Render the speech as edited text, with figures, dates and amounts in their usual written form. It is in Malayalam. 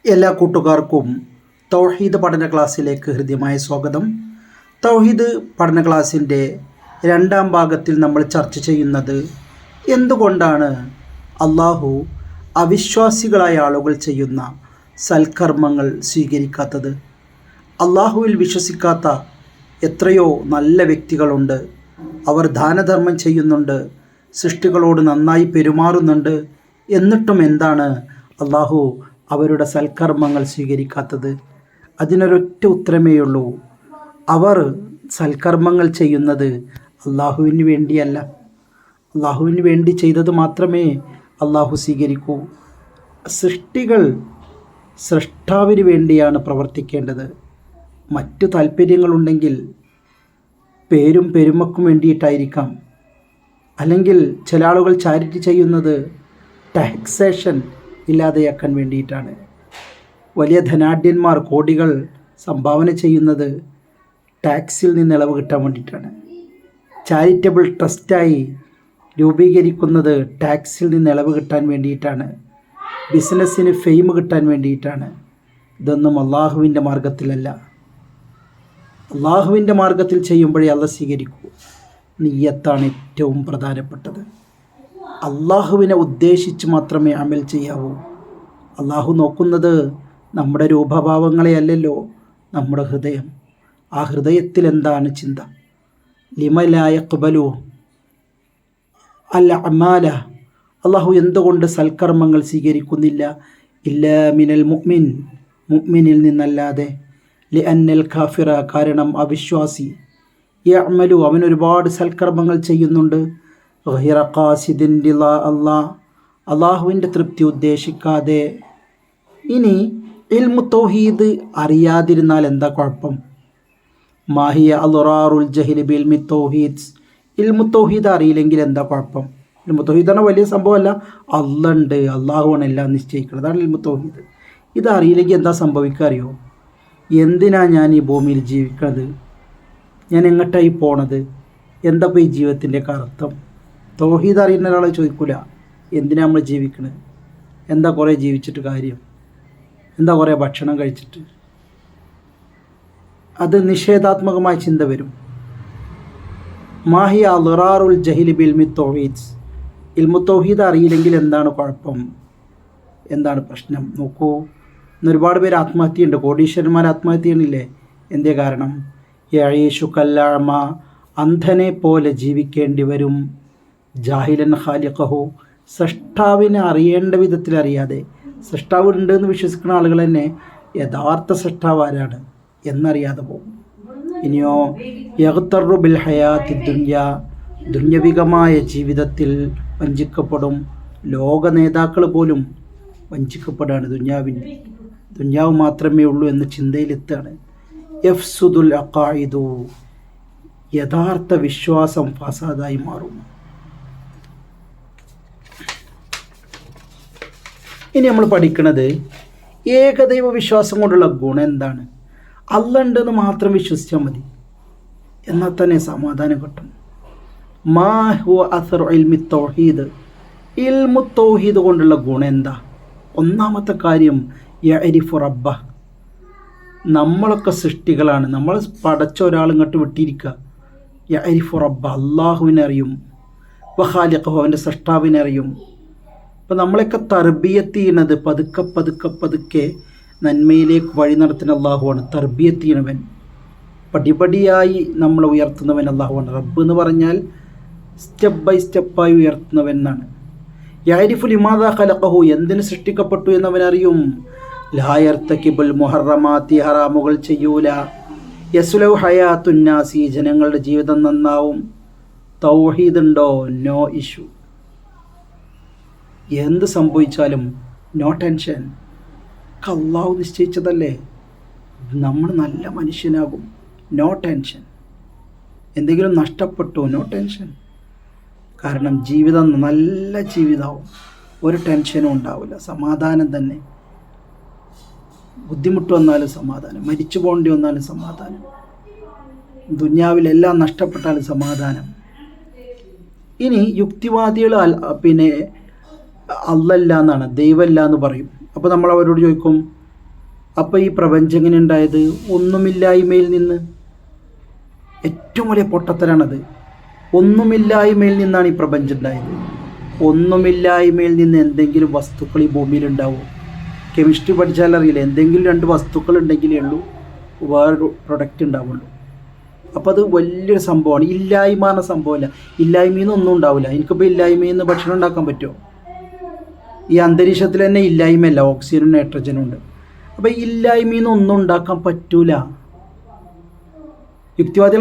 എല്ലാ കൂട്ടുകാർക്കും തൗഹീദ് പഠന ക്ലാസ്സിലേക്ക് ഹൃദ്യമായ സ്വാഗതം. തൗഹീദ് പഠന ക്ലാസ്സിൻ്റെ രണ്ടാം ഭാഗത്തിൽ നമ്മൾ ചർച്ച ചെയ്യുന്നത് എന്തുകൊണ്ടാണ് അള്ളാഹു അവിശ്വാസികളായ ആളുകൾ ചെയ്യുന്ന സൽക്കർമ്മങ്ങൾ സ്വീകരിക്കാത്തത്. അള്ളാഹുവിൽ വിശ്വസിക്കാത്ത എത്രയോ നല്ല വ്യക്തികളുണ്ട്. അവർ ദാനധർമ്മം ചെയ്യുന്നുണ്ട്, സൃഷ്ടികളോട് നന്നായി പെരുമാറുന്നുണ്ട്. എന്നിട്ടും എന്താണ് അള്ളാഹു അവരുടെ സൽക്കർമ്മങ്ങൾ സ്വീകരിക്കാത്തത്? അതിനൊരൊറ്റ ഉത്തരമേയുള്ളൂ. അവർ സൽക്കർമ്മങ്ങൾ ചെയ്യുന്നത് അള്ളാഹുവിന് വേണ്ടിയല്ല. അള്ളാഹുവിന് വേണ്ടി ചെയ്തത് മാത്രമേ അള്ളാഹു സ്വീകരിക്കൂ. സൃഷ്ടികൾ സൃഷ്ടാവിന് വേണ്ടിയാണ് പ്രവർത്തിക്കേണ്ടത്. മറ്റു താല്പര്യങ്ങളുണ്ടെങ്കിൽ പേരും പെരുമക്കും വേണ്ടിയിട്ടായിരിക്കാം. അല്ലെങ്കിൽ ചില ആളുകൾ ചാരിറ്റി ചെയ്യുന്നത് ടാക്സേഷൻ ഇല്ലാതെയാക്കാൻ വേണ്ടിയിട്ടാണ്. വലിയ ധനാഢ്യന്മാർ കോടികൾ സംഭാവന ചെയ്യുന്നത് ടാക്സിൽ നിന്ന് ഇളവ് കിട്ടാൻ വേണ്ടിയിട്ടാണ്. ചാരിറ്റബിൾ ട്രസ്റ്റായി രൂപീകരിക്കുന്നത് ടാക്സിൽ നിന്ന് ഇളവ് കിട്ടാൻ വേണ്ടിയിട്ടാണ്. ബിസിനസ്സിന് ഫെയിം കിട്ടാൻ വേണ്ടിയിട്ടാണ്. ഇതൊന്നും അള്ളാഹുവിൻ്റെ മാർഗത്തിലല്ല. അള്ളാഹുവിൻ്റെ മാർഗത്തിൽ ചെയ്യുമ്പോഴേ അള്ളാഹ് സ്വീകരിക്കൂ. നിയ്യത്താണ് ഏറ്റവും പ്രധാനപ്പെട്ടത്. അള്ളാഹുവിനെ ഉദ്ദേശിച്ച് മാത്രമേ അമൽ ചെയ്യാവൂ. അള്ളാഹു നോക്കുന്നത് നമ്മുടെ രൂപഭാവങ്ങളെ അല്ലല്ലോ, നമ്മുടെ ഹൃദയം. ആ ഹൃദയത്തിൽ എന്താണ് ചിന്ത? ലിമലായ ഖബലു അൽ അമാല, അള്ളാഹു എന്തുകൊണ്ട് സൽക്കർമ്മങ്ങൾ സ്വീകരിക്കുന്നില്ല? ഇല്ലാ മിനൽ മുഅ്മിൻ, മുഅ്മിനിൽ നിന്നല്ലാതെ. ലിഅന്നൽ കാഫിറ, കാരണം അവിശ്വാസി. യഅമലു, അവൻ ഒരുപാട് സൽക്കർമ്മങ്ങൾ ചെയ്യുന്നുണ്ട്. ഗൈറ ഖാസിദിൻ ലില്ലാ, അള്ളാഹുവിൻ്റെ തൃപ്തി ഉദ്ദേശിക്കാതെ. ഇനി ഇൽമു തൗഹീദ് അറിയാതിരുന്നാൽ എന്താ കുഴപ്പം? മാഹിയ അൽറാറുൽ ജഹ്ലി ബിൽമി തൗഹീദ്, ഇൽമു തൗഹീദ് അറിയില്ലെങ്കിൽ എന്താ കുഴപ്പം? ഇൽമു തൗഹീദ് ആണ് വലിയ സംഭവമല്ല. അള്ളണ്ട്, അള്ളാഹുവാണ് എല്ലാം നിശ്ചയിക്കുന്നത്. അതാണ് ഇൽമു തൗഹീദ്. ഇത് അറിയില്ലെങ്കിൽ എന്താ സംഭവിക്കുക അറിയോ? എന്തിനാ ഞാൻ ഈ ഭൂമിയിൽ ജീവിക്കുന്നത്? ഞാൻ എങ്ങോട്ടായി പോണത്? എന്താ ഇപ്പോൾ ഈ ജീവിതത്തിൻ്റെ അർത്ഥം? തൗഹീദ് അറിയുന്ന ഒരാളെ ചോദിക്കൂല എന്തിനാ നമ്മൾ ജീവിക്കണത്, എന്താ കുറേ ജീവിച്ചിട്ട് കാര്യം, എന്താ കുറേ ഭക്ഷണം കഴിച്ചിട്ട്. അത് നിഷേധാത്മകമായ ചിന്ത വരും. മാഹിയ അൽറാറുൽ ജഹ്ലി ബിൽമി തൗഹീദ്, ഇൽമു തൗഹീദ് അറിയില്ലെങ്കിൽ എന്താണ് കുഴപ്പം, എന്താണ് പ്രശ്നം? നോക്കൂ, ഇന്ന് ഒരുപാട് പേര് ആത്മഹത്യയുണ്ട്. കോടീശ്വരന്മാർ ആത്മഹത്യ ചെയ്യണില്ലേ? എന്തേ കാരണം? യഈഷു കല്ലഅമ, അന്ധനെ പോലെ ജീവിക്കേണ്ടി വരും. ജാഹിലൻ ഖാലിഖഹു, സൃഷ്ടാവിനെ അറിയേണ്ട വിധത്തിൽ അറിയാതെ. സൃഷ്ടാവ് ഉണ്ട് എന്ന് വിശ്വസിക്കുന്ന ആളുകൾ തന്നെ യഥാർത്ഥ സൃഷ്ടാവ് ആരാണ് എന്നറിയാതെ പോകും. ഇനിയോ യഗ്തറു ബിൽ ഹയാത്തി ദുനിയ, ദുന്യവികമായ ജീവിതത്തിൽ വഞ്ചിക്കപ്പെടും. ലോക നേതാക്കൾ പോലും വഞ്ചിക്കപ്പെടുകയാണ്. ദുന്യാവ് മാത്രമേ ഉള്ളൂ എന്ന ചിന്തയിലെത്താണ്. യഫ്സുദുൽ അഖായിദു, യഥാർത്ഥ വിശ്വാസം ഫസാദായി മാറും. ഇനി നമ്മൾ പഠിക്കുന്നത് ഏകദൈവ വിശ്വാസം കൊണ്ടുള്ള ഗുണം എന്താണ്? അല്ലാഹ് ഉണ്ടെന്ന് മാത്രം വിശ്വസിച്ചാൽ മതി, എന്നാൽ തന്നെ സമാധാനം കിട്ടും. മാ ഹുവ അസ്റു ഇൽമി തൗഹീദ്, ഇൽമു തൗഹീദ് കൊണ്ടുള്ള ഗുണം എന്താ? ഒന്നാമത്തെ കാര്യം യഅരിഫു റബ്ബ, നമ്മളൊക്കെ സൃഷ്ടികളാണ്. നമ്മൾ പടച്ച ഒരാൾ ഇങ്ങോട്ട് വിട്ടിരിക്കുക. യഅരിഫു റബ്ബ, അള്ളാഹുവിനെ അറിയും. വഖാലിഖഹു, അവൻ്റെ സൃഷ്ടാവിനെ അറിയും. അപ്പോൾ നമ്മളെയൊക്കെ തർബിയത്ത് ചെയ്യണത് പതുക്കെ പതുക്കെ പതുക്കെ നന്മയിലേക്ക് വഴി നടത്തുന്ന അള്ളാഹുവാണ്. തർബിയത്ത് ചെയ്യണവൻ, പടിപടിയായി നമ്മളെ ഉയർത്തുന്നവൻ അള്ളാഹുവാണ്. റബ്ബ് എന്ന് പറഞ്ഞാൽ സ്റ്റെപ്പ് ബൈ സ്റ്റെപ്പായി ഉയർത്തുന്നവൻ എന്നാണ്. യഅരിഫു ലിമാദാ ഖലഖഹു, എന്തിന് സൃഷ്ടിക്കപ്പെട്ടു എന്നവനറിയും. ലാ യർതകിബുൽ മുഹറമാത്തി, ഹറാമുകൾ ചെയ്യൂല. യസ്ലഹു ഹയാത്തുന്നാസി, ജനങ്ങളുടെ ജീവിതം നന്നാവും. തൗഹീദ് ഉണ്ടോ? No issue. എന്ത് സംഭവിച്ചാലും നോ ടെൻഷൻ. അല്ലാഹു നിശ്ചയിച്ചതല്ലേ, നമ്മൾ നല്ല മനുഷ്യനാകും. No tension. എന്തെങ്കിലും നഷ്ടപ്പെട്ടു? No tension. കാരണം ജീവിതം നല്ല ജീവിതമാവും, ഒരു ടെൻഷനും ഉണ്ടാവില്ല. സമാധാനം തന്നെ. ബുദ്ധിമുട്ട് വന്നാലും സമാധാനം, മരിച്ചു പോകേണ്ടി വന്നാലും സമാധാനം, ദുനിയാവിലെല്ലാം നഷ്ടപ്പെട്ടാലും സമാധാനം. ഇനി യുക്തിവാദികൾ പിന്നെ അല്ലല്ല എന്നാണ്, ദൈവമല്ല എന്ന് പറയും. അപ്പോൾ നമ്മൾ അവരോട് ചോദിക്കും, അപ്പോൾ ഈ പ്രപഞ്ചം എങ്ങനെ ഉണ്ടായത്? ഒന്നുമില്ലായ്മയിൽ നിന്ന്. ഏറ്റവും വലിയ പൊട്ടത്തരാണത്. ഒന്നുമില്ലായ്മയിൽ നിന്നാണ് ഈ പ്രപഞ്ചം ഉണ്ടായത്. ഒന്നുമില്ലായ്മയിൽ നിന്ന് എന്തെങ്കിലും വസ്തുക്കൾ ഈ ഭൂമിയിൽ ഉണ്ടാവും. കെമിസ്ട്രി പഠിച്ചാൽ അറിയില്ല, എന്തെങ്കിലും 2 വസ്തുക്കൾ ഉണ്ടെങ്കിലേ ഉള്ളൂ വേറൊരു പ്രൊഡക്റ്റ് ഉണ്ടാവുള്ളൂ. അപ്പോൾ അത് വലിയൊരു സംഭവമാണ്. ഇല്ലായ്മ എന്ന സംഭവമല്ല. ഇല്ലായ്മയിൽ നിന്ന് ഒന്നും ഉണ്ടാവില്ല. എനിക്കിപ്പോൾ ഇല്ലായ്മയിൽ നിന്ന് ഭക്ഷണം ഉണ്ടാക്കാൻ പറ്റുമോ? ഈ അന്തരീക്ഷത്തിൽ തന്നെ ഇല്ലായ്മയല്ല, ഓക്സിജനും നൈട്രജനും ഉണ്ട്. അപ്പോൾ ഇല്ലായ്മയിൽ നിന്ന് ഒന്നും ഉണ്ടാക്കാൻ പറ്റൂല. യുക്തിവാദികൾ